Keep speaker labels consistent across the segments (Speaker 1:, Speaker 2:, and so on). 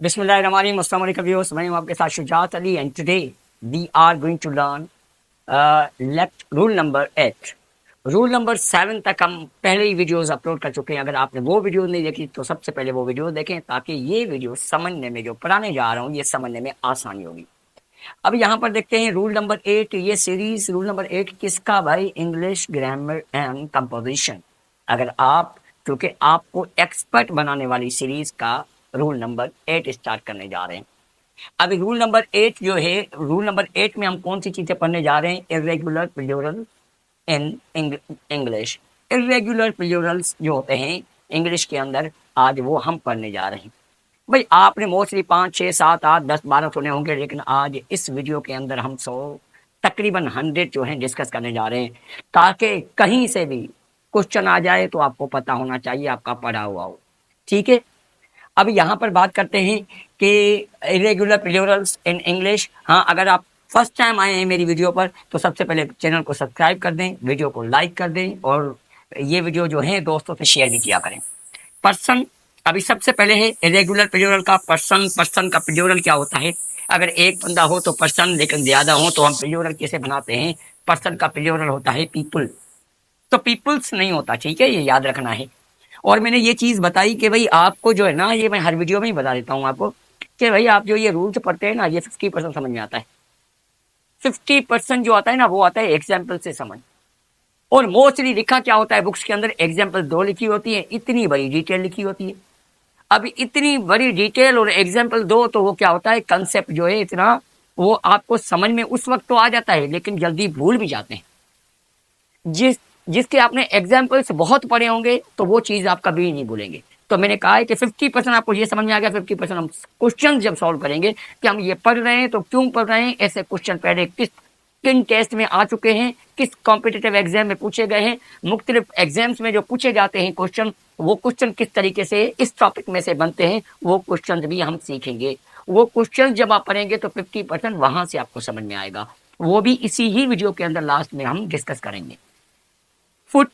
Speaker 1: Bismillahirrahmanirrahim. Assalamu alaikum viewers. मैं हूं आपके साथ Shujaat Ali and today we are going to learn left rule number 8. Rule number 7 तक हम पहले ही वीडियोस अपलोड कर चुके हैं। अगर आपने वो वीडियो नहीं देखी तो सबसे पहले वो वीडियो देखें ताकि ये वीडियो समझने में, जो पढ़ाने जा रहा हूँ, ये समझने में आसानी होगी। अब यहाँ पर देखते हैं रूल नंबर 8। ये सीरीज रूल नंबर 8 किसका भाई? English grammar and composition. अगर आप, क्योंकि आपको एक्सपर्ट बनाने वाली सीरीज का रूल नंबर 8 स्टार्ट करने जा रहे हैं। अभी रूल नंबर 8 जो है, रूल नंबर 8 में हम कौन सी चीजें पढ़ने जा रहे हैं? Irregular plural in English. Irregular plurals जो होते हैं इंग्लिश के अंदर, आज वो हम पढ़ने जा रहे हैं। भाई आपने मोस्टली 5, 6, 7, 8, 10, 12 सुने होंगे, लेकिन आज इस वीडियो के अंदर हम 100 तकरीबन 100 जो है डिस्कस करने जा रहे हैं, ताकि कहीं से भी क्वेश्चन आ जाए तो आपको पता होना चाहिए, आपका पढ़ा हुआ हो। ठीक है, अब यहाँ पर बात करते हैं कि इरेगुलर प्लूरल्स इन इंग्लिश। हाँ, अगर आप फर्स्ट टाइम आए हैं मेरी वीडियो पर तो सबसे पहले चैनल को सब्सक्राइब कर दें, वीडियो को लाइक कर दें और ये वीडियो जो है दोस्तों से शेयर भी किया करें। पर्सन, अभी सबसे पहले है इरेगुलर प्लूरल का पर्सन। पर्सन का प्लूरल क्या होता है? अगर एक बंदा हो तो पर्सन, लेकिन ज्यादा हो तो हम प्लूरल कैसे बनाते हैं? पर्सन का प्लूरल होता है पीपल, तो पीपल्स नहीं होता। ठीक है, ये याद रखना है। और मैंने ये चीज बताई कि भाई आपको जो है ना, ये मैं हर वीडियो में ही बता देता हूँ आपको कि भाई आप जो ये रूल्स पढ़ते हैं ना, ये 50% समझ में आता है। 50% जो आता है ना, वो आता है एग्जाम्पल से समझ। और मोस्टली लिखा क्या होता है बुक्स के अंदर? एग्जाम्पल 2 लिखी होती है, इतनी बड़ी डिटेल लिखी होती है। अभी इतनी बड़ी डिटेल और एग्जाम्पल 2, तो वो क्या होता है, कंसेप्ट जो है इतना, वो आपको समझ में उस वक्त तो आ जाता है लेकिन जल्दी भूल भी जाते हैं। जिसके आपने एग्जाम्पल्स बहुत पढ़े होंगे तो वो चीज आप कभी नहीं भूलेंगे। तो मैंने कहा है कि 50% आपको ये समझ में आ गया, 50% हम क्वेश्चन जब सॉल्व करेंगे कि हम ये पढ़ रहे हैं तो क्यों पढ़ रहे हैं, ऐसे क्वेश्चन पहले किन टेस्ट में आ चुके हैं, किस कॉम्पिटिटिव एग्जाम में पूछे गए हैं, मुख्तलिफ एग्जाम्स में जो पूछे जाते हैं क्वेश्चन, वो क्वेश्चन किस तरीके से इस टॉपिक में से बनते हैं, वो क्वेश्चन भी हम सीखेंगे। वो क्वेश्चन जब आप पढ़ेंगे तो 50% वहां से आपको समझ में आएगा। वो भी इसी ही वीडियो के अंदर लास्ट में हम डिस्कस करेंगे। फुट,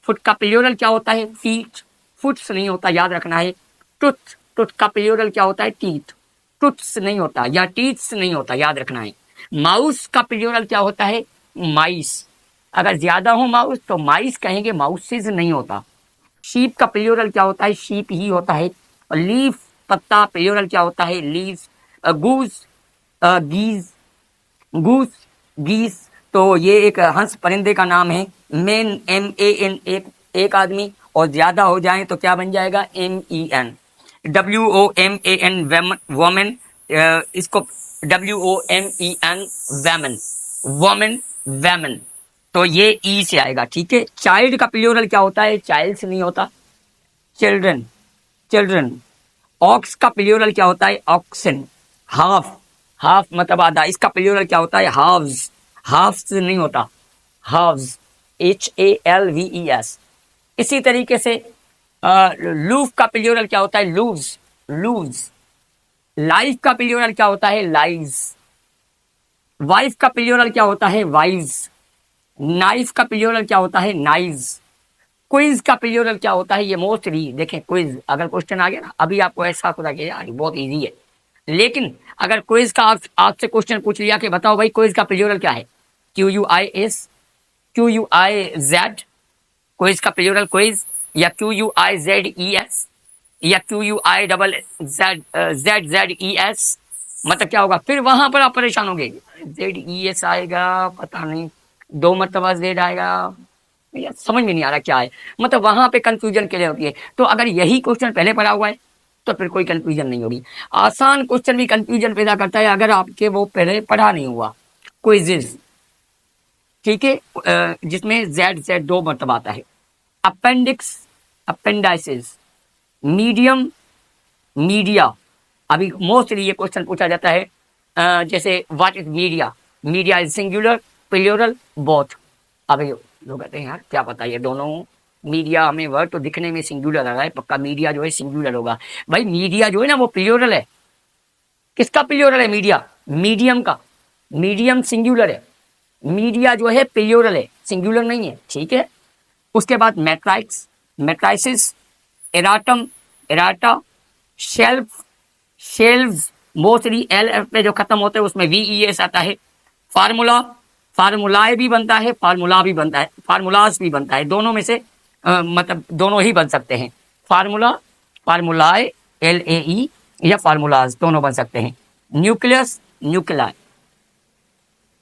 Speaker 1: फुट का प्लूरल क्या होता है? फीट। फुट्स नहीं होता, याद रखना है। टुथ, टुथ का प्लूरल क्या होता है? टीथ। टुथ्स नहीं होता, या टीथ्स नहीं होता, याद रखना है। माउस का प्लूरल क्या होता है? माइस। अगर ज्यादा हो माउस तो माइस कहेंगे, माउसेज नहीं होता। शीप का प्लूरल क्या होता है? शीप ही होता है। लीफ, पत्ता, प्लूरल क्या होता है? लीव्स। गूस, गीज, गूस, गीस। तो ये एक हंस परिंदे का नाम है। मेन, MAN, एक आदमी, और ज्यादा हो जाए तो क्या बन जाएगा? MEN। WOMAN, women. इसको WOMEN, वैमन, वोमेन, वैमन। तो ये ई से आएगा। ठीक है, चाइल्ड का प्लूरल क्या होता है? चाइल्ड्स नहीं होता, चिल्ड्रन, चिल्ड्रन। ऑक्स का प्लूरल क्या होता है? ऑक्सन। हाफ, हाफ मतलब आधा, इसका प्लूरल क्या होता है? हाव्स। हाफ्स नहीं होता, हाव्स, HALVES। इसी तरीके से लूफ का प्लूरल क्या होता है? लूव्स, लूव्स। लाइफ का प्लूरल क्या होता है? लाइव्स। वाइफ का प्लूरल क्या होता है? वाइव्स। नाइफ का प्लूरल क्या होता है? नाइव्स। क्विज का प्लूरल क्या होता है? ये मोस्टली देखें, क्विज अगर क्वेश्चन आ गया ना, अभी आपको एहसास होता है कि यार बहुत इजी है, लेकिन अगर क्विज का आपसे क्वेश्चन पूछ लिया कि बताओ भाई क्विज का प्लूरल क्या है? QUIS, QUIZ। क्विज का प्लूरल क्विज, या QUIZES, या QUIZZES। मतलब क्या होगा? फिर वहां पर आप परेशान होंगे, ZES आएगा, पता नहीं, 2 मरतबा Z आएगा, यार समझ में नहीं आ रहा क्या है। मतलब वहां पे कंफ्यूजन क्लियर होती है। तो अगर यही क्वेश्चन पहले पढ़ा हुआ है तो फिर कोई कंफ्यूजन नहीं होगी। आसान क्वेश्चन भी कंफ्यूजन पैदा करता है अगर आपके वो पहले पढ़ा नहीं हुआ। क्विज़िज, ठीक है, जिसमें Z 2 मरतबा आता है। Appendix, appendices. Medium, media. अभी मोस्टली ये क्वेश्चन पूछा जाता है, जैसे what is media? Media is singular, plural, both. अभी लोग कहते हैं यार क्या पता, ये दोनों मीडिया, हमें वर्ड तो दिखने में सिंगुलर आ रहा है, पक्का मीडिया जो है सिंगुलर होगा। भाई मीडिया जो है ना वो प्लूरल है। किसका प्लूरल है? मीडिया, मीडियम का। मीडियम सिंगुलर है, मीडिया जो है प्लूरल है, सिंगुलर नहीं है। ठीक है, उसके बाद matrix, matrices, erratum, errata, shelf, shelves mostly L F पे जो खत्म होते हैं उसमें वी ई एस आता है। फार्मूला, फार्मूलाए भी बनता है, फार्मूला भी बनता है, फार्मूलाज भी बनता है, दोनों में से मतलब दोनों ही बन सकते हैं। फार्मूला, फार्मूलाए एल ए ई, या फार्मूलाज दोनों बन सकते हैं। Nucleus, nuclei.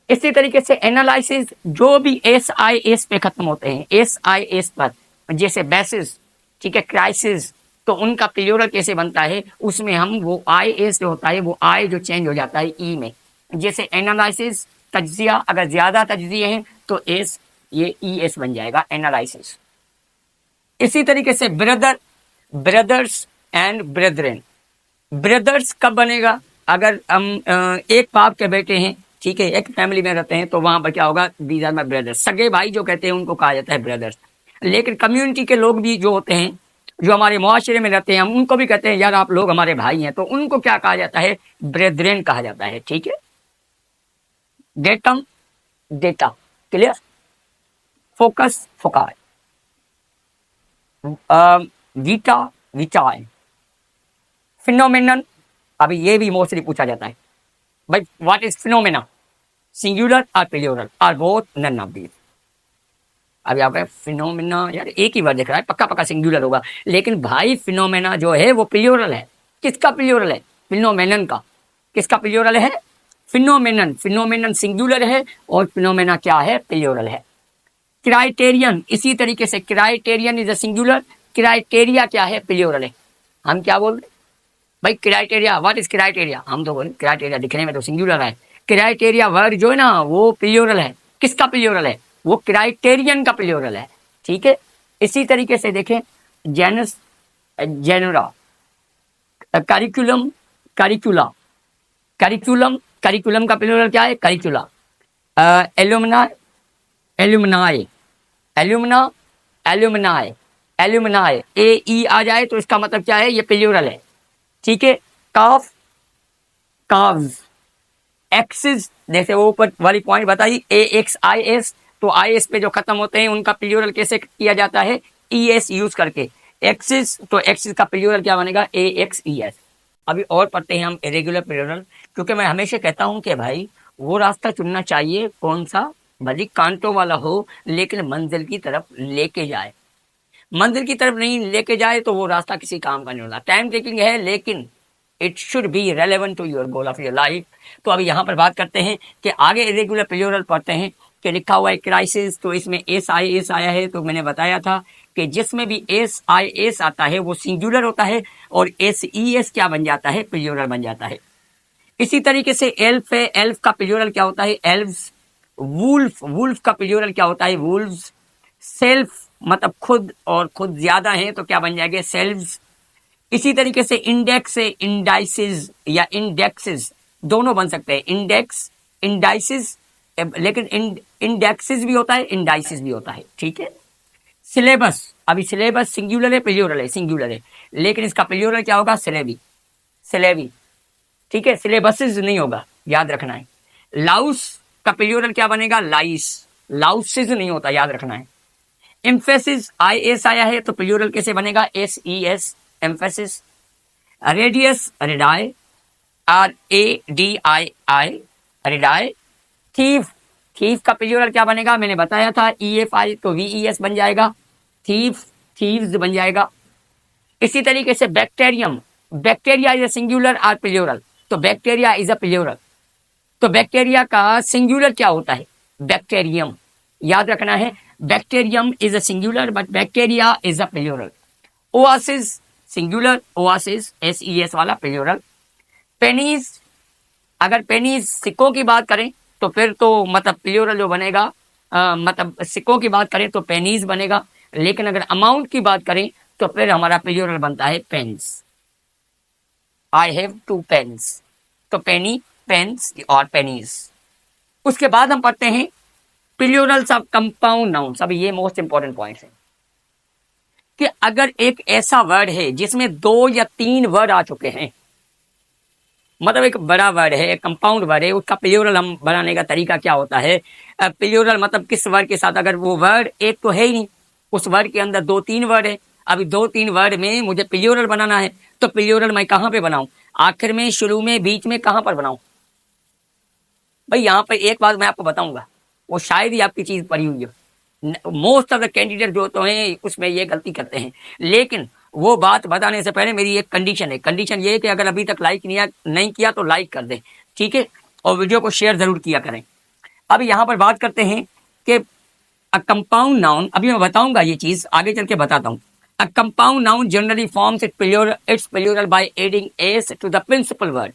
Speaker 1: इसी तरीके से एनालिसिस, जो भी एस आई एस पे खत्म होते हैं, एस आई एस पर, जैसे बेसिस, ठीक है, क्राइसिस, तो उनका प्लूरल कैसे बनता है, उसमें हम वो आई एस जो होता है वो आई जो चेंज हो जाता है ई में। जैसे एनालिसिस, तज्जिया, अगर ज्यादा तज्जिए हैं तो एस, ये ई एस बन जाएगा एनालिसिस। इसी तरीके से ब्रदर, ब्रदर्स एंड ब्रेदरेन। ब्रदर्स कब बनेगा, अगर हम एक बाप के बेटे हैं, ठीक है, एक फैमिली में रहते हैं, तो वहां पर क्या होगा, दीज आर माई ब्रदर्स। सगे भाई जो कहते हैं उनको कहा जाता है ब्रदर्स। लेकिन कम्युनिटी के लोग भी जो होते हैं, जो हमारे मुआशरे में रहते हैं, हम उनको भी कहते हैं यार आप लोग हमारे भाई हैं, तो उनको क्या कहा जाता है, ब्रेदरेन कहा जाता है। ठीक है, datum, data, clear. Focus, foci. Vita, विचार। फिनोमेनन, अभी ये भी मोस्टली पूछा जाता है भाई, व्हाट इज फिनोमेना, सिंगुलर और प्लूरल और बोथ, नन ऑफ दीज। अभी आप फिनोमेना, यार एक ही बार देख रहा है, पक्का पक्का सिंगुलर होगा, लेकिन भाई फिनोमेना जो है वो प्लूरल है। किसका प्लूरल है, फिनोमेनन का। किसका प्लूरल है, फिनोमेनन। फिनोमेनन सिंगुलर है और फिनोमेना क्या है, प्लूरल है। क्राइटेरियन, इसी तरीके से criterion is a singular, criteria क्या है, प्लूरल है। हम क्या बोल रहे भाई, क्राइटेरिया, व्हाट इज क्राइटेरिया, हम तो बोले क्राइटेरिया दिखने में तो सिंगुलर है, क्राइटेरिया वर्ड जो है ना वो प्लूरल है। किसका प्लूरल है, वो क्राइटेरियन का प्लूरल है। ठीक है, इसी तरीके से देखें, genus, genera, curriculum, curricula, curriculum, curriculum का प्लूरल क्या है, curricula. Alumna, alumni, alumna, alumni, alumni, A E आ जाए तो इसका मतलब क्या है, ये प्लूरल है। ठीक है, काफ, काव्स, एक्सिस, जैसे वो ऊपर वाली पॉइंट बताई, ए एक्स आई एस, तो आई एस पे जो खत्म होते हैं उनका प्लूरल कैसे किया जाता है, ई एस यूज करके। एक्सिस, तो एक्सिस का प्लूरल क्या बनेगा, ए एक्स ई एस। अभी और पढ़ते हैं हम इरेगुलर प्लूरल, क्योंकि मैं हमेशा कहता हूं कि भाई वो रास्ता चुनना चाहिए कौन सा, भले कांटों वाला हो लेकिन मंजिल की तरफ लेके जाए। मंदिर की तरफ नहीं लेके जाए तो वो रास्ता किसी काम का नहीं होता। टाइम टेकिंग है लेकिन it should be relevant to your goal of your life. तो अभी यहाँ पर बात करते हैं कि आगे इरेगुलर प्लूरल पढ़ते हैं कि लिखा हुआ है क्राइसिस, तो इसमें एस आई एस आया है, तो मैंने बताया था कि जिसमें भी एस आई एस आता है वो सिंगुलर होता है और एस ई एस क्या बन जाता है, प्लूरल बन जाता है। इसी तरीके से एल्फ है, एल्फ का प्लूरल क्या होता है, एल्व्स। वुल्फ, वुल्फ का प्लूरल क्या होता है, वुल्व्स। सेल्फ मतलब खुद, और खुद ज्यादा है तो क्या बन जाएंगे, सेल्व्स। इसी तरीके से इंडेक्स है, इंडाइसिस या इंडेक्सेस, दोनों बन सकते हैं, इंडेक्स, इंडाइसिस, लेकिन इंडेक्सिस भी होता है, इंडाइसिस भी होता है। ठीक है, सिलेबस, अभी सिलेबस सिंगुलर है, प्लूरल है, सिंगुलर है, लेकिन इसका प्लूरल क्या होगा, सिलेबी, सिलेबी। ठीक है, सिलेबसेस नहीं होगा, याद रखना है। लाउस का प्लूरल क्या बनेगा, लाइस, लाउसेस नहीं होता, याद रखना है। एम्फेसिस, आई एस आया है तो प्लूरल कैसे बनेगा, s E s, emphasis. Radius, radii, r a d i i, radii. Thief, thief का प्लूरल क्या बनेगा, मैंने बताया था, ई एफ आई तो वी ई एस बन जाएगा, थीफ, थीव्स बन जाएगा। इसी तरीके से bacterium, bacteria is a singular और प्लूरल, तो बैक्टीरिया इज अ प्लूरल, तो बैक्टीरिया का सिंगुलर क्या होता है, बैक्टीरियम, याद रखना है। Bacterium is a singular but bacteria is a plural. Oasis, singular, oasis S E S वाला प्लूरल। पेनीज, अगर पेनीज सिक्कों की बात करें तो फिर तो मतलब प्लूरल जो बनेगा, मतलब सिक्कों की बात करें तो पेनीज बनेगा, लेकिन अगर अमाउंट की बात करें तो फिर हमारा प्लूरल बनता है पेन्स। आई हैव 2 पेन्स, तो पेनी, पेन्स और पेनीज। उसके बाद हम पढ़ते हैं प्लूरल्स ऑफ कंपाउंड नाउन्स। अभी ये मोस्ट इंपॉर्टेंट पॉइंट है कि अगर एक ऐसा वर्ड है जिसमें 2 या 3 वर्ड आ चुके हैं, मतलब एक बड़ा वर्ड है, कंपाउंड वर्ड है, उसका प्लूरल हम बनाने का तरीका क्या होता है, प्लूरल मतलब किस वर्ड के साथ, अगर वो वर्ड एक तो है ही नहीं, उस वर्ड के अंदर 2-3 वर्ड है, अभी 2-3 वर्ड में मुझे प्लूरल बनाना है, तो प्लूरल मैं कहाँ पे बनाऊं? आखिर में, शुरू में, बीच में, कहाँ पर बनाऊं? भाई यहाँ पर एक बात मैं आपको बताऊंगा, वो शायद ही आपकी चीज पड़ी हुई हो। मोस्ट ऑफ द कैंडिडेट जो तो हैं उसमें ये गलती करते हैं, लेकिन वो बात बताने से पहले मेरी एक कंडीशन है। कंडीशन ये है कि अगर अभी तक लाइक नहीं किया तो लाइक कर दें, ठीक है, और वीडियो को शेयर जरूर किया करें। अब यहाँ पर बात करते हैं कि अ कंपाउंड नाउन, अभी मैं बताऊंगा ये चीज, आगे चल के बताता हूँ। A compound noun generally forms its plural by adding s to the principal word.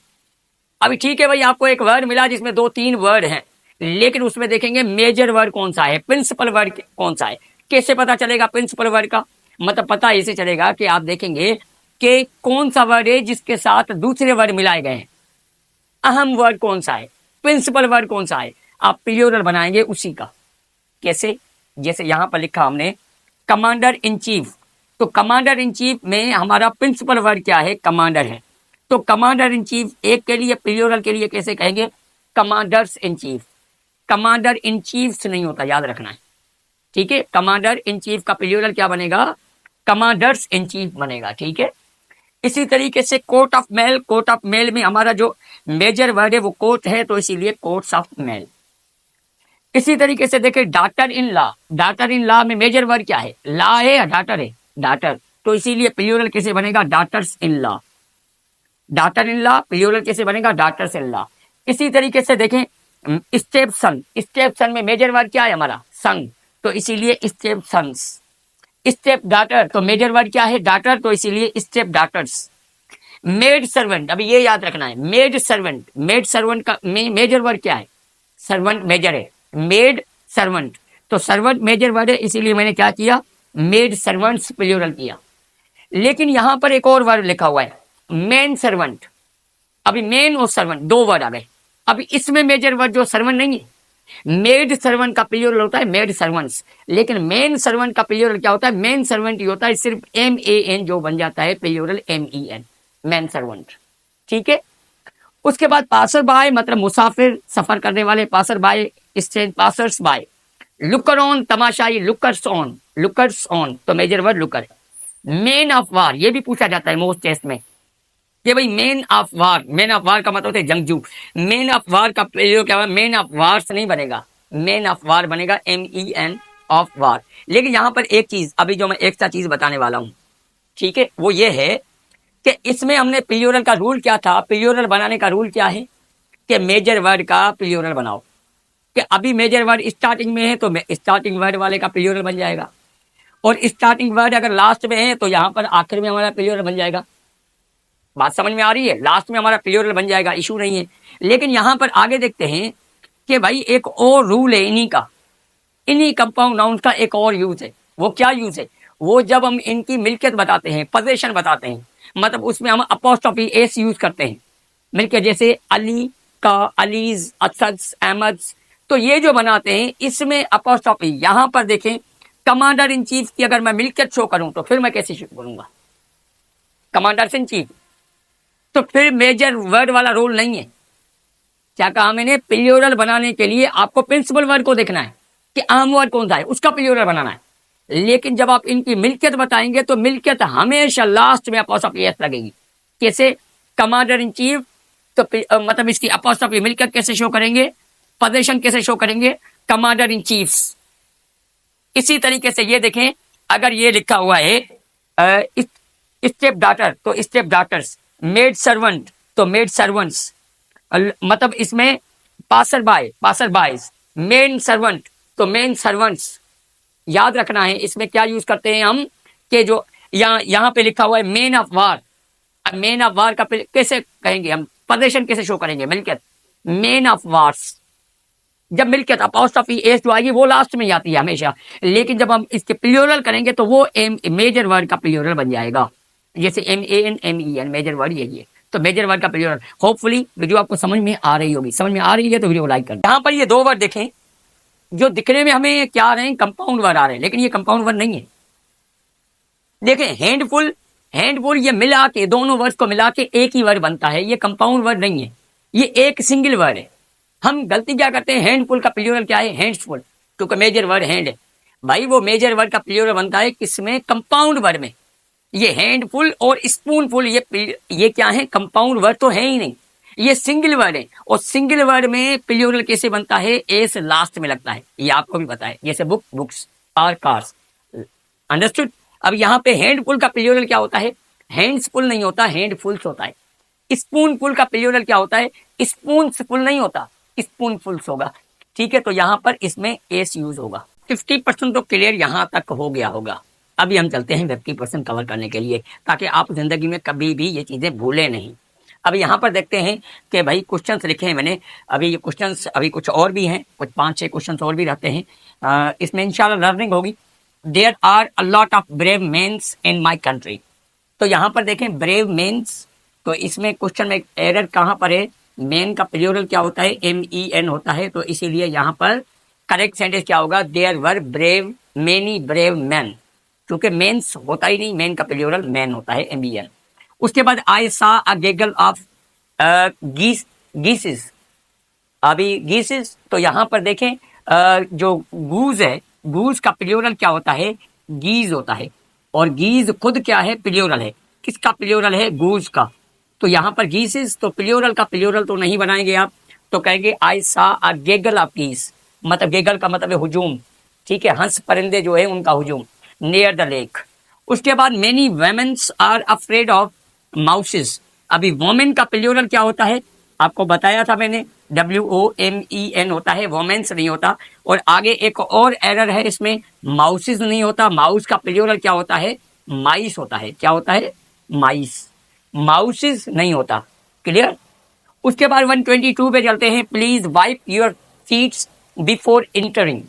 Speaker 1: अभी ठीक है भाई, आपको एक वर्ड मिला जिसमें 2-3 वर्ड हैं, लेकिन उसमें देखेंगे मेजर वर्ड कौन सा है, प्रिंसिपल वर्ड कौन सा है। कैसे पता चलेगा प्रिंसिपल वर्ड का? मतलब पता ऐसे चलेगा कि आप देखेंगे कि कौन सा वर्ड है जिसके साथ दूसरे वर्ड मिलाए गए हैं। अहम वर्ड कौन सा है, प्रिंसिपल वर्ड कौन सा है, आप प्लूरल बनाएंगे उसी का। कैसे? जैसे यहां पर लिखा हमने कमांडर इन चीफ, तो कमांडर इन चीफ में हमारा प्रिंसिपल वर्ड क्या है? कमांडर है। तो कमांडर इन चीफ एक के लिए, प्लूरल के लिए कैसे कहेंगे? Commanders in chief. Commander in chief नहीं होता, याद रखना है, ठीक है। कमांडर इन चीफ का प्लूरल क्या बनेगा? कमांडर्स इन चीफ बनेगा, ठीक है। इसी तरीके से court of male, court of male में हमारा जो मेजर वर्ड है वो कोर्ट है, तो इसीलिए कोर्ट्स ऑफ मेल। इसी तरीके से देखिए daughter in law, daughter in law में मेजर वर्ड क्या है? लॉ है या डॉटर है? डॉटर, तो इसीलिए प्लूरल कैसे बनेगा? Daughters in law. Daughter in law plural कैसे बनेगा? Daughters in law. इसी तरीके से देखें स्टेप सन, स्टेप सन में मेजर वर्ड क्या है हमारा? सन, तो इसीलिए स्टेप सन्स। स्टेप डॉटर, तो मेजर वर्ड क्या है? डॉटर, तो इसीलिए स्टेप डॉटर्स। मेड सर्वेंट, अभी ये याद रखना है, मेड सर्वेंट, मेड सर्वेंट का मेजर वर्ड क्या है? सर्वेंट मेजर है, मेड सर्वेंट, तो सर्वेंट मेजर वर्ड है, इसीलिए मैंने क्या किया? मेड सर्वेंट्स प्लूरल किया। लेकिन यहां पर एक और वर्ड लिखा हुआ है मेन सर्वेंट। अभी मेन और सर्वेंट 2 वर्ड आ गए। अभी इसमें मेजर वर्ड जो सर्वेंट नहीं है, मेड सर्वेंट का प्लूरल होता है मेड सर्वेंट्स, लेकिन मेन सर्वेंट का प्लूरल क्या होता है? मेन सर्वेंट ही होता है, सिर्फ MAN जो बन जाता है प्लूरल MEN, मैन सर्वेंट, ठीक है। उसके बाद पासर बाय मतलब मुसाफिर, सफर करने वाले, passer by strange, passers by. Looker on तमाशाई, लुकर्स ऑन, लुकर्स ऑन, तो major word looker. Man of war, ये भी पूछा जाता है मोस्ट टेस्ट में कि भाई man of war, man of वार का मतलब होता है जंगजू। मैन ऑफ वार का प्लूरल क्या है? मैन ऑफ वार्स नहीं बनेगा, मैन ऑफ वार बनेगा MEN ऑफ वार। लेकिन यहां पर एक चीज, अभी जो मैं एक्स्ट्रा चीज बताने वाला हूं, ठीक है, वो ये है कि इसमें हमने प्लूरल का रूल क्या था? प्लूरल बनाने का रूल क्या है कि मेजर वर्ड का प्लूरल बनाओ। कि अभी मेजर वर्ड स्टार्टिंग में है तो स्टार्टिंग वर्ड वाले का प्लूरल बन जाएगा, और स्टार्टिंग वर्ड अगर लास्ट में है तो यहां पर आखिर में हमारा प्लूरल बन जाएगा। बात समझ में आ रही है? लास्ट में हमारा प्लूरल बन जाएगा, इशू नहीं है। लेकिन यहां पर आगे देखते हैं कि भाई एक और रूल है इन्हीं का, इन्हीं कंपाउंड नाउन का एक और यूज है। वो क्या यूज है? वो जब हम इनकी मिल्कियत बताते हैं, पोजीशन बताते हैं, मतलब उसमें हम अपोस्ट्रोफी एस यूज करते हैं मिलकर, जैसे अली का, अलीज, असद, अहमद, तो ये जो बनाते हैं इसमें अपोस्ट्रोफी। यहां पर देखें कमांडर इन चीफ की अगर मैं मिल्कियत शो करूं तो फिर मैं कैसे शो करूंगा? कमांडर इन चीफ, तो फिर मेजर वर्ड वाला रोल नहीं है। क्या कहा मैंने? प्लूरल बनाने के लिए आपको प्रिंसिपल वर्ड को देखना है कि आम वर्ड कौन सा है, उसका प्लूरल बनाना है। लेकिन जब आप इनकी मिल्कियत बताएंगे तो मिल्कियत हमेशा लास्ट में अपोस्ट्रोफी एस लगेगी। कैसे? कमांडर इन चीफ, तो मतलब इसकी अपोस्ट्रोफी मिल्कियत कैसे शो करेंगे? पोजीशन कैसे शो करेंगे? Commander in chiefs. इसी तरीके से ये देखें, अगर ये लिखा हुआ है स्टेप डॉटर तो स्टेप डॉटर्स, मेड सर्वेंट तो मेड सर्वेंट्स, मतलब इसमें passer by, passer bys, men servant तो मेन सर्वेंट्स। याद रखना है इसमें क्या यूज करते हैं हम कि जो यहाँ पे लिखा हुआ है मेन ऑफ वार। अब मेन ऑफ वार का कैसे कहेंगे हम? पोजीशन कैसे शो करेंगे? मिल्कियत, मेन ऑफ वार्स। जब मिल्कियत अपोस्ट्रोफी एस जो आएगी वो लास्ट में आती है हमेशा, लेकिन जब हम इसके प्लूरल करेंगे तो वो मेजर वर्ड का प्लूरल बन जाएगा, जैसे MAN MEN, मेजर वर्ड यही है। तो मेजर वर्ड का प्लूरल। होपफुली वीडियो आपको समझ में आ रही होगी, समझ में आ रही है तो वीडियो लाइक कर। यहाँ पर ये 2 वर्ड देखें जो दिखने में हमें क्या आ रहे हैं? कंपाउंड वर्ड आ रहे हैं, लेकिन ये कंपाउंड वर्ड नहीं है। देखें हैंडफुल, हैंडफुल, ये मिला के दोनों वर्ड को मिला के एक ही वर्ड बनता है, ये कंपाउंड वर्ड नहीं है, ये एक सिंगल वर्ड है। हम गलती क्या करते हैं? हैंडफुल का प्लूरल क्या है? हैंड्सफुल, क्योंकि मेजर वर्ड हैंड है। भाई वो मेजर वर्ड का प्लूरल बनता है किसमें? कंपाउंड वर्ड में। ये हैंडफुल और स्पूनफुल ये क्या है, कंपाउंड वर्ड तो है ही नहीं, ये सिंगल वर्ड है। और सिंगल वर्ड में प्लूरल कैसे बनता है, एस लास्ट में लगता है, ये आपको भी पता है, जैसे बुक बुक्स और कार्स, अंडरस्टूड। अब यहाँ पे हैंडफुल का प्लूरल क्या होता है, हैंड्सफुल नहीं होता, हैंडफुल्स होता है। स्पूनफुल का प्लूरल क्या होता है, स्पून्सफुल नहीं होता, स्पूनफुल्स होगा। ठीक है, तो यहाँ पर इसमें एस यूज होगा। 50% तो क्लियर यहाँ तक हो गया होगा। अभी हम चलते हैं 50% कवर करने के लिए, ताकि आप जिंदगी में कभी भी ये चीजें भूले नहीं। अब यहाँ पर देखते हैं कि भाई क्वेश्चंस लिखे हैं मैंने, अभी ये क्वेश्चंस अभी कुछ और भी हैं, कुछ 5-6 क्वेश्चंस और भी रहते हैं, इसमें इंशाल्लाह लर्निंग होगी। There are a lot of brave mens in my country. तो यहाँ पर देखें ब्रेव मेन्स, तो इसमें क्वेश्चन में एरर कहाँ पर है, मेन का प्लूरल क्या होता है, MEN होता है, तो इसीलिए यहाँ पर करेक्ट सेंटेंस क्या होगा, there were brave many brave man, क्योंकि मेन्स होता ही नहीं, मेन का प्लूरल मैन होता है, MEN। उसके बाद आई सा अ गेगल ऑफ गीसेस। अभी गीसेस, तो यहाँ पर देखें जो गूज है, गूज का प्लूरल क्या होता है, गीज होता है, और गीज खुद क्या है, प्लूरल है। किसका प्लूरल है, गूज का। तो यहाँ पर गीसेस, तो प्लूरल का प्लूरल तो नहीं बनाएंगे आप, तो कहेंगे आई सा अ गेगल ऑफ गीस, मतलब गेगल का मतलब है हुजूम, ठीक है, हंस परिंदे जो है उनका हुजूम, नियर द लेक। उसके बाद many womens are afraid of mouses. अभी वोमेन का प्लूरल क्या होता है, आपको बताया था मैंने, WOMEN होता है, वोमेन्स नहीं होता। और आगे एक और एरर है इसमें, माउसेस नहीं होता, माउस का प्लूरल क्या होता है, माइस होता है। क्या होता है, माइस, माउसेस नहीं होता, क्लियर। उसके बाद 122 पे चलते हैं, please wipe your feet before entering.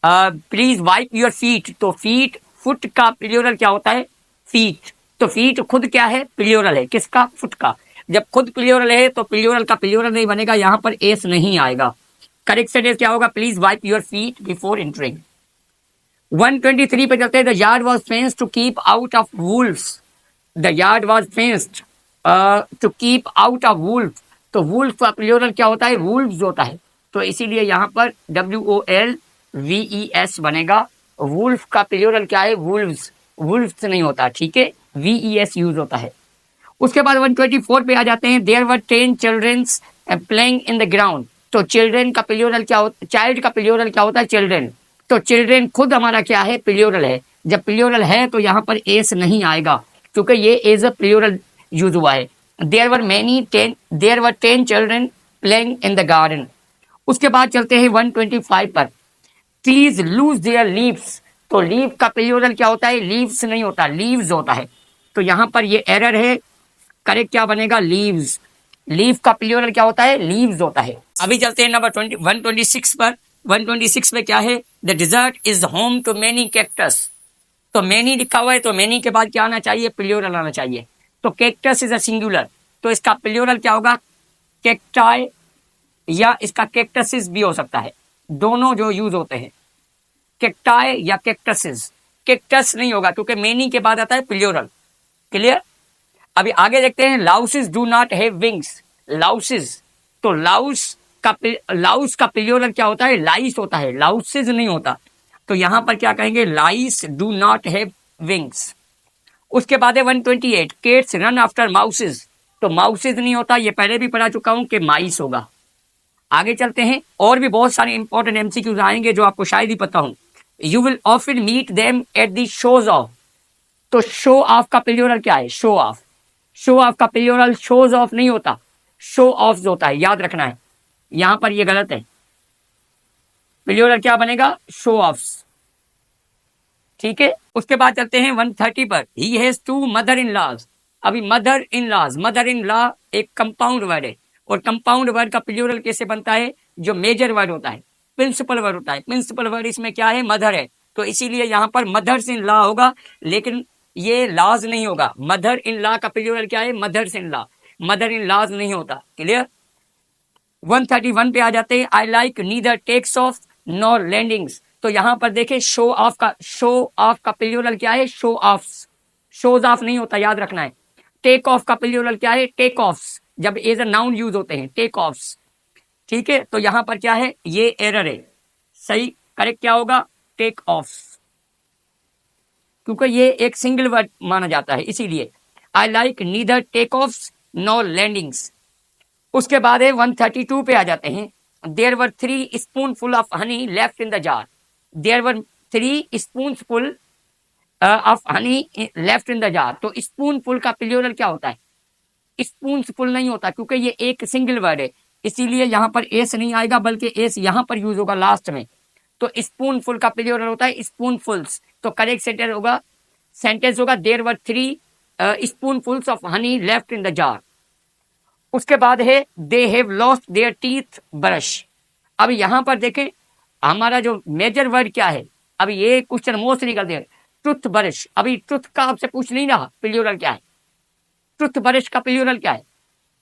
Speaker 1: Please wipe your feet, तो फीट, फुट का प्लूरल क्या होता है, फीट। तो फीट खुद क्या है, प्लूरल है, किसका, फुट का। जब खुद प्लूरल है तो प्लूरल का प्लूरल नहीं बनेगा, यहाँ पर एस नहीं आएगा। करेक्ट सेंटेंस क्या होगा, please wipe your feet before entering. 123 पे चलते हैं, the yard was fenced to keep out of wolves. The yard was fenced to keep out of wolf. तो वुल्फ का प्लूरल क्या होता है, वुल्व्स होता है, तो इसीलिए यहाँ पर WOLVES बनेगा। वुल्फ का प्लूरल क्या है, वुल्व्स, वुल्व्स नहीं होता, ठीक है, VES यूज होता है। उसके बाद 124 पे आ जाते हैं, there were 10 childrens playing in the ground. तो चिल्ड्रन का प्लूरल क्या होता, चाइल्ड का प्लूरल क्या होता है, चिल्ड्रन। तो चिल्ड्रन खुद हमारा क्या है, प्लूरल है। जब प्लूरल है तो यहाँ पर एस नहीं आएगा, क्योंकि ये एज अ प्लूरल यूज हुआ है। There were 10 children playing in the garden. उसके बाद चलते हैं 125 पर, प्लीज लूज देयर लीव्स। तो लीव का प्लूरल क्या होता है, लीव्स नहीं होता, लीव्स होता है, तो यहाँ पर ये एरर है। करेक्ट क्या बनेगा, लीव्स। लीव का प्लूरल क्या होता है, लीव्स होता है। अभी चलते हैं नंबर 126 पर। 126 में क्या है, the desert is home to many cactus. तो मेनी लिखा हुआ है, तो मेनी के बाद क्या आना चाहिए, प्लूरल आना चाहिए। तो कैक्टस इज अ सिंगुलर, तो इसका प्लूरल क्या होगा, कैक्टाई, या इसका कैक्टसिस भी हो सकता है, दोनों जो यूज होते हैं, कैक्टाई या कैक्टसिस। कैक्टस नहीं होगा, क्योंकि मेनी के बाद आता है प्लूरल, क्लियर। अभी आगे देखते हैं, लाउसेस डू नॉट हैव विंग्स। लाउसेस, तो लाउस का प्लूरल क्या होता है, लाइस होता है, लाउसेस नहीं होता। तो यहां पर क्या कहेंगे, लाइस डू नॉट हैव विंग्स। उसके बाद है 128, केट्स रन आफ्टर माउसेस। तो माउसेस नहीं होता, ये पहले भी पढ़ा चुका हूं कि माइस होगा। आगे चलते हैं, और भी बहुत सारे इंपॉर्टेंट MCQs आएंगे जो आपको शायद ही पता हो। You will often meet them at the shows off. तो शो ऑफ का प्लूरल क्या है, शो ऑफ। शो ऑफ का प्लूरल शोज ऑफ नहीं होता, शो ऑफ होता है, याद रखना है, यहां पर ये गलत है। प्लूरल क्या बनेगा, शो ऑफ्स, ठीक है। उसके बाद चलते हैं 130 पर, he has 2 mother in laws. अभी mother in laws, mother in law एक कंपाउंड वर्ड है, और कंपाउंड वर्ड का प्लूरल कैसे बनता है, जो मेजर वर्ड होता है, प्रिंसिपल वर्ड होता है। प्रिंसिपल वर्ड इसमें क्या है, मदर है, तो इसीलिए यहाँ पर मदर्स इन लॉ होगा, लेकिन ये लॉज नहीं होगा। मदर इन लॉ का प्लूरल क्या है, mothers in law, mother in laws नहीं होता, क्लियर। 131 पे आ जाते हैं, I like neither takes off nor landings. तो यहां पर देखें, शो ऑफ का प्लूरल क्या है, शो ऑफ, शोज ऑफ नहीं होता, याद रखना है। टेक ऑफ का प्लूरल क्या है, टेक ऑफ्स, जब एज अ नाउन यूज होते हैं, टेक ऑफ्स, ठीक है। तो यहां पर क्या है, ये एरर है, सही करेक्ट क्या होगा, टेक ऑफ्स। क्योंकि ये एक सिंगल वर्ड माना जाता है, इसीलिए I like neither take offs no landings. उसके बाद है 132 पे आ जाते हैं। There were 3 spoonful of honey left in the jar. There were 3 spoonful of honey left in the jar. तो स्पूनफुल का प्लूरल क्या होता है? स्पूनफुल नहीं होता, क्योंकि ये एक सिंगल वर्ड है, इसीलिए यहाँ पर एस नहीं आएगा, बल्कि एस यहाँ पर यूज होगा लास्ट में। तो स्पूनफुल का प्लूरल होता है स्पूनफुल्स। तो करेक्ट सेंटेंस होगा there were 3 spoonfuls of honey left in the jar. उसके बाद है they have lost their teeth brush. अब यहां पर देखें हमारा जो मेजर वर्ड क्या है, अब ये क्वेश्चन मोस्ट नहीं करते हैं। टूथ ब्रश, अभी टूथ का आपसे पूछ नहीं रहा प्लूरल क्या है, टूथ ब्रश का प्लूरल क्या है?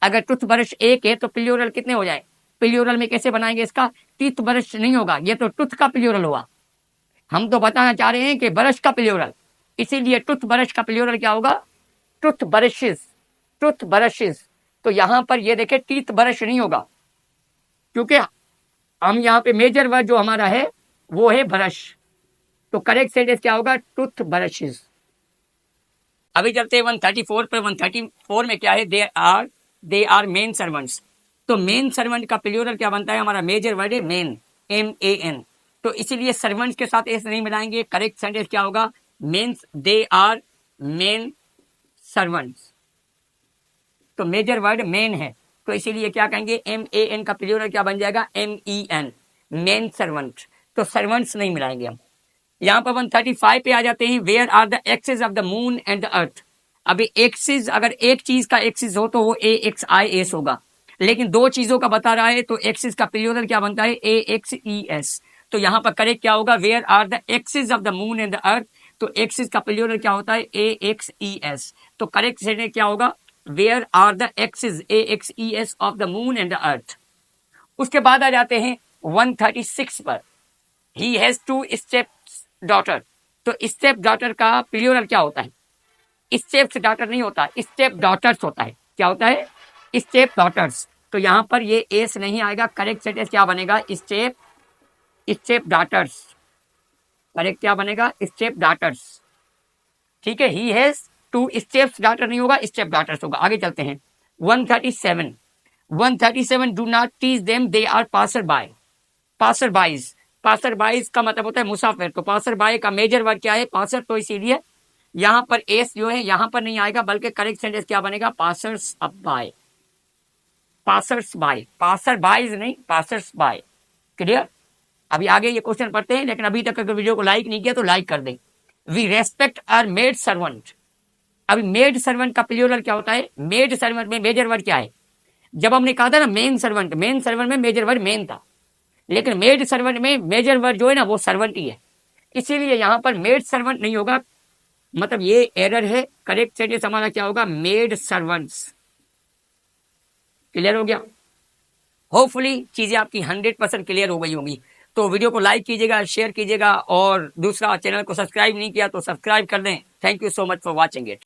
Speaker 1: अगर टूथ ब्रश एक है तो प्लूरल कितने हो जाए? प्लूरल में कैसे बनाएंगे इसका? टीथ ब्रश नहीं होगा, ये तो टूथ का प्लूरल हुआ। हम तो बताना चाह रहे हैं कि ब्रश का प्लूरल, इसीलिए टूथ ब्रश का प्लूरल क्या होगा? Tooth brushes, tooth brushes. तो यहां पर ये देखें टीथ ब्रश नहीं होगा, क्योंकि हम यहाँ पे मेजर वर्ड जो हमारा है वो है ब्रश। तो करेक्ट सेंटेंस क्या होगा? Tooth brushes. अभी चलते हैं 134 पर। 134 में क्या है? They are men servants. तो मेन सर्वेंट का प्लूरल क्या बनता है? हमारा मेजर वर्ड है मेन, MAN। तो इसीलिए सर्वेंट्स के साथ एस नहीं मिलाएंगे। करेक्ट सेंटेंस क्या होगा? Men's they are men servants. तो मेजर वर्ड मेन है, तो इसीलिए क्या कहेंगे? MAN का प्लूरल क्या बन जाएगा? MEN, main servant. तो सर्वेंट्स नहीं मिलाएंगे हम। यहाँ पर 135 पे आ जाते हैं। Where are the axis of the moon and the earth. अभी एक्सिस, अगर एक चीज का एक्सिस हो तो वो AXIS होगा, लेकिन दो चीजों का बता रहा है तो एक्सिस का प्लूरल क्या बनता है? AXES। तो यहाँ पर करेक्ट क्या होगा? Where are the axis of the moon and the earth. तो एक्सिस का प्लूरल क्या होता है? AXES। तो करेक्ट सेंटेंस क्या होगा? Where are the axis AXES of the moon and the earth. उसके बाद आ जाते हैं 136 पर। He has 2 step daughter. तो स्टेप डॉटर का प्लूरल क्या होता है? स्टेप्स डॉटर नहीं होता, स्टेप डॉटर्स होता है। क्या होता है? Step daughters. तो यहां पर ये एस नहीं आएगा। करेक्ट सेंटेंस क्या बनेगा? Step daughters. करेक्ट क्या बनेगा? Step daughters. ठीक है, ही हैज 2 स्टेप्स डॉटर नहीं होगा, स्टेप डॉटर्स होगा। आगे चलते हैं 137 do not tease them they are passer by. Passer bys, passer bys का मतलब होता है मुसाफिर। तो पासर बाय का मेजर वर्ड क्या है? पासर। तो इसीलिए यहां पर एस जो है यहां पर नहीं आएगा, बल्कि करेक्ट सेंटेंस क्या बनेगा? Passers up by, passers by, passer bys नहीं, पासर्स बाय। क्लियर? अभी आगे ये क्वेश्चन पढ़ते हैं, लेकिन अभी तक अगर वीडियो को लाइक नहीं किया तो लाइक कर दें। We respect our maid servant. अभी मेड सर्वेंट का प्लूरल क्या होता है? मेड सर्वेंट में मेजर वर्ड क्या है? जब हमने कहा था ना मेन सर्वेंट, मेन सर्वेंट में मेजर वर्ड मेन था, लेकिन मेड सर्वेंट में मेजर वर्ड जो है ना वो सर्वेंट ही है, इसीलिए यहां पर मेड सर्वेंट नहीं होगा। मतलब ये एरर है। करेक्ट सेंटेंस हमारा क्या होगा? Made servants. क्लियर हो गया? होपफुली चीजें आपकी 100% क्लियर हो गई होंगी। तो वीडियो को लाइक कीजिएगा, शेयर कीजिएगा, और दूसरा चैनल को सब्सक्राइब नहीं किया तो सब्सक्राइब कर दें। Thank you so much for watching it.